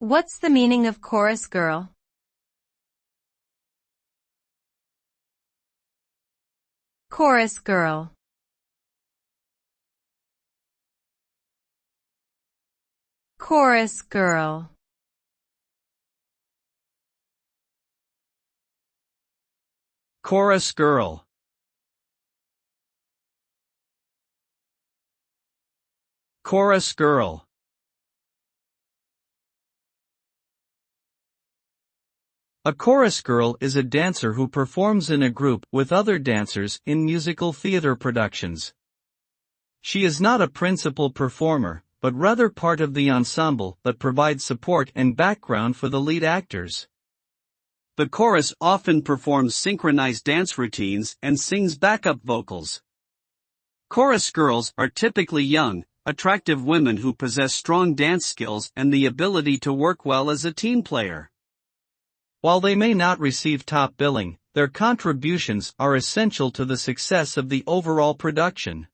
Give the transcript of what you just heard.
What's the meaning of chorus girl? Chorus girl. Chorus girl. Chorus girl. Chorus girl. A chorus girl is a dancer who performs in a group with other dancers in musical theater productions. She is not a principal performer, but rather part of the ensemble that provides support and background for the lead actors. The chorus often performs synchronized dance routines and sings backup vocals. Chorus girls are typically young, attractive women who possess strong dance skills and the ability to work well as a team player. While they may not receive top billing, their contributions are essential to the success of the overall production.